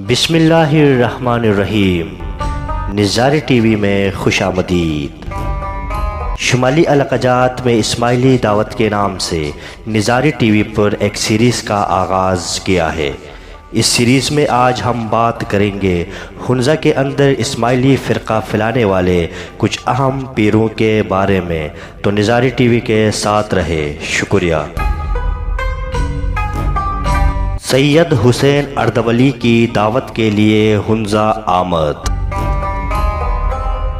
بسم اللہ الرحمن الرحیم۔ نظاری ٹی وی میں خوش آمدید۔ شمالی علاقات میں اسماعیلی دعوت کے نام سے نظاری ٹی وی پر ایک سیریز کا آغاز کیا ہے۔ اس سیریز میں آج ہم بات کریں گے ہنزہ کے اندر اسماعیلی فرقہ پھیلانے والے کچھ اہم پیروں کے بارے میں، تو نظاری ٹی وی کے ساتھ رہے۔ شکریہ۔ سید حسین اردبیلی کی دعوت کے لیے ہنزہ آمد۔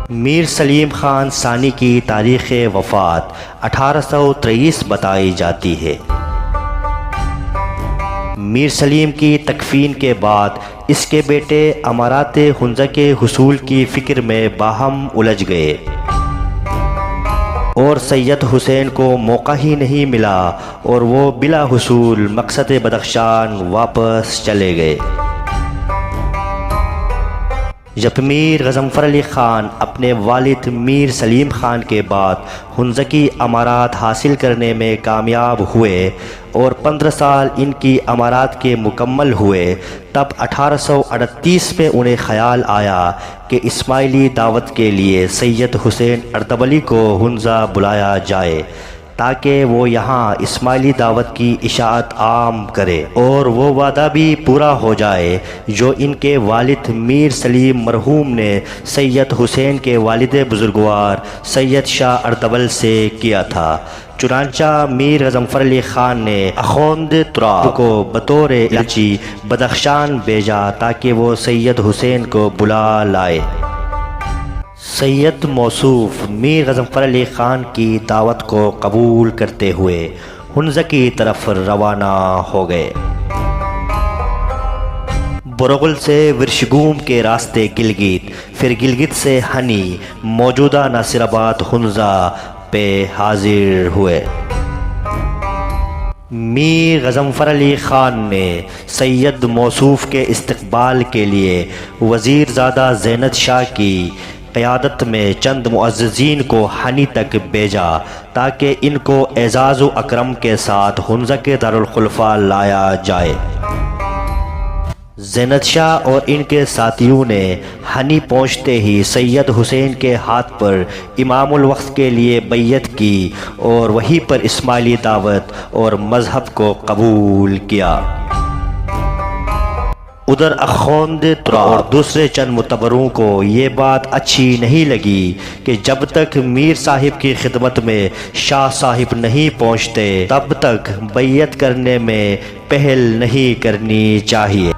میر سلیم خان ثانی کی تاریخ وفات 1823 بتائی جاتی ہے۔ میر سلیم کی تکفین کے بعد اس کے بیٹے امارات ہنزہ کے حصول کی فکر میں باہم الجھ گئے اور سید حسین کو موقع ہی نہیں ملا اور وہ بلا حصول مقصد بدخشان واپس چلے گئے۔ جب میر غضنفر علی خان اپنے والد میر سلیم خان کے بعد ہنزہ کی امارات حاصل کرنے میں کامیاب ہوئے اور 15 سال ان کی امارات کے مکمل ہوئے، تب 1838 میں انہیں خیال آیا کہ اسماعیلی دعوت کے لیے سید حسین اردبیلی کو ہنزہ بلایا جائے تاکہ وہ یہاں اسماعیلی دعوت کی اشاعت عام کرے اور وہ وعدہ بھی پورا ہو جائے جو ان کے والد میر سلیم مرحوم نے سید حسین کے والد بزرگوار سید شاہ اردبیل سے کیا تھا۔ چنانچہ میر غضنفر علی خان نے اخوند تراب کو بطور الچی بدخشان بھیجا تاکہ وہ سید حسین کو بلا لائے۔ سید موصوف میر غضنفر علی خان کی دعوت کو قبول کرتے ہوئے ہنزہ کی طرف روانہ ہو گئے۔ برغل سے ورشگوم کے راستے گلگت، پھر گلگت سے ہنی، موجودہ ناصر آباد ہنزہ پہ حاضر ہوئے۔ میر غضنفر علی خان نے سید موصوف کے استقبال کے لیے وزیر زادہ زینت شاہ کی قیادت میں چند معززین کو ہنی تک بھیجا تاکہ ان کو اعزاز و اکرم کے ساتھ ہنزہ کے دارالخلفاء لایا جائے۔ زینت شاہ اور ان کے ساتھیوں نے ہنی پہنچتے ہی سید حسین کے ہاتھ پر امام الوقت کے لیے بیعت کی اور وہیں پر اسماعیلی دعوت اور مذہب کو قبول کیا۔ ادھر اخوند تراب اور دوسرے چند معتبروں کو یہ بات اچھی نہیں لگی کہ جب تک میر صاحب کی خدمت میں شاہ صاحب نہیں پہنچتے تب تک بیعت کرنے میں پہل نہیں کرنی چاہیے۔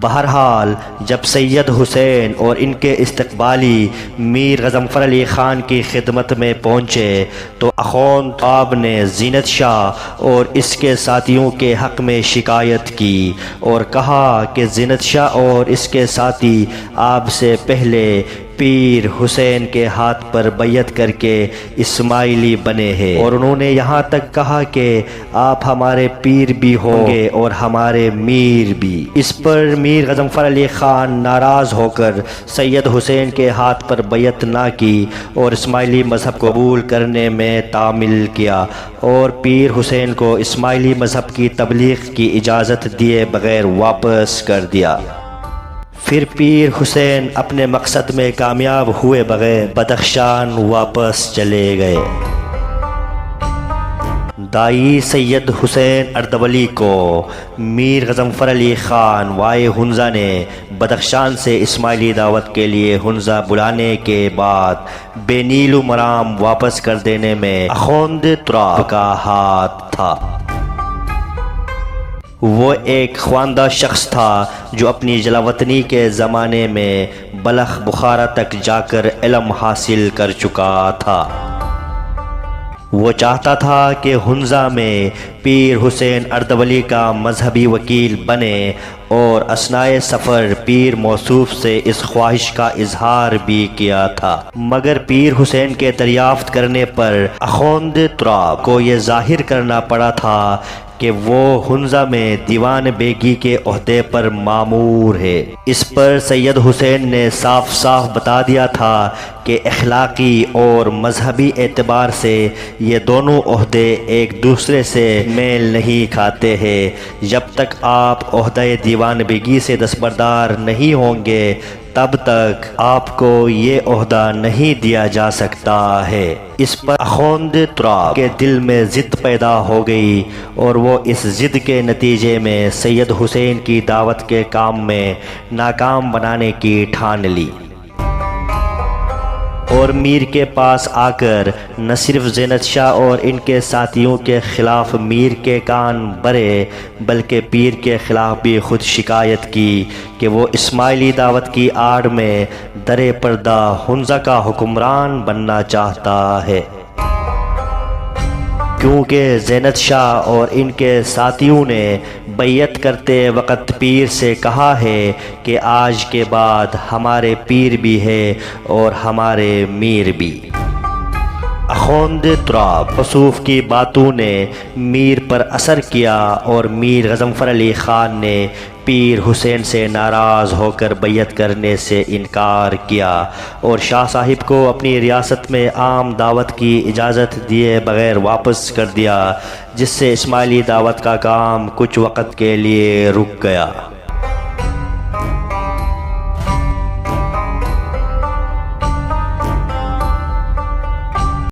بہرحال جب سید حسین اور ان کے استقبالی میر غضنفر علی خان کی خدمت میں پہنچے تو اخوند تراب نے زینت شاہ اور اس کے ساتھیوں کے حق میں شکایت کی اور کہا کہ زینت شاہ اور اس کے ساتھی آپ سے پہلے پیر حسین کے ہاتھ پر بیعت کر کے اسماعیلی بنے ہیں، اور انہوں نے یہاں تک کہا کہ آپ ہمارے پیر بھی ہوں گے اور ہمارے میر بھی۔ اس پر میر غضنفر علی خان ناراض ہو کر سید حسین کے ہاتھ پر بیعت نہ کی اور اسماعیلی مذہب کو قبول کرنے میں تعامل کیا اور پیر حسین کو اسماعیلی مذہب کی تبلیغ کی اجازت دیے بغیر واپس کر دیا۔ پھر پیر حسین اپنے مقصد میں کامیاب ہوئے بغیر بدخشان واپس چلے گئے۔ دائی سید حسین اردبیلی کو میر غضنفر علی خان وائے ہنزہ نے بدخشان سے اسماعیلی دعوت کے لیے ہنزہ بلانے کے بعد بے نیل و مرام واپس کر دینے میں اخوند تراب کا ہاتھ تھا۔ وہ ایک خواندہ شخص تھا جو اپنی جلاوطنی کے زمانے میں بلخ بخارا تک جا کر علم حاصل کر چکا تھا۔ وہ چاہتا تھا کہ ہنزہ میں پیر حسین اردبیلی کا مذہبی وکیل بنے اور اثناء سفر پیر موصوف سے اس خواہش کا اظہار بھی کیا تھا، مگر پیر حسین کے دریافت کرنے پر اخوند تراب کو یہ ظاہر کرنا پڑا تھا کہ وہ ہنزہ میں دیوان بیگی کے عہدے پر مامور ہے۔ اس پر سید حسین نے صاف صاف بتا دیا تھا کہ اخلاقی اور مذہبی اعتبار سے یہ دونوں عہدے ایک دوسرے سے میل نہیں کھاتے ہیں۔ جب تک آپ عہدہ دیوان بیگی سے دستبردار نہیں ہوں گے تب تک آپ کو یہ عہدہ نہیں دیا جا سکتا ہے۔ اس پر اخوند تراب کے دل میں ضد پیدا ہو گئی اور وہ اس ضد کے نتیجے میں سید حسین کی دعوت کے کام میں ناکام بنانے کی ٹھان لی اور میر کے پاس آ کر نہ صرف زینت شاہ اور ان کے ساتھیوں کے خلاف میر کے کان بھرے بلکہ پیر کے خلاف بھی خود شکایت کی کہ وہ اسماعیلی دعوت کی آڑ میں در پردہ ہنزہ کا حکمران بننا چاہتا ہے، کیونکہ زینت شاہ اور ان کے ساتھیوں نے بیعت کرتے وقت پیر سے کہا ہے کہ آج کے بعد ہمارے پیر بھی ہے اور ہمارے میر بھی۔ اخوند تراب حصوف کی باتوں نے میر پر اثر کیا اور میر غضنفر علی خان نے پیر حسین سے ناراض ہو کر بیعت کرنے سے انکار کیا اور شاہ صاحب کو اپنی ریاست میں عام دعوت کی اجازت دیے بغیر واپس کر دیا، جس سے اسماعیلی دعوت کا کام کچھ وقت کے لیے رک گیا۔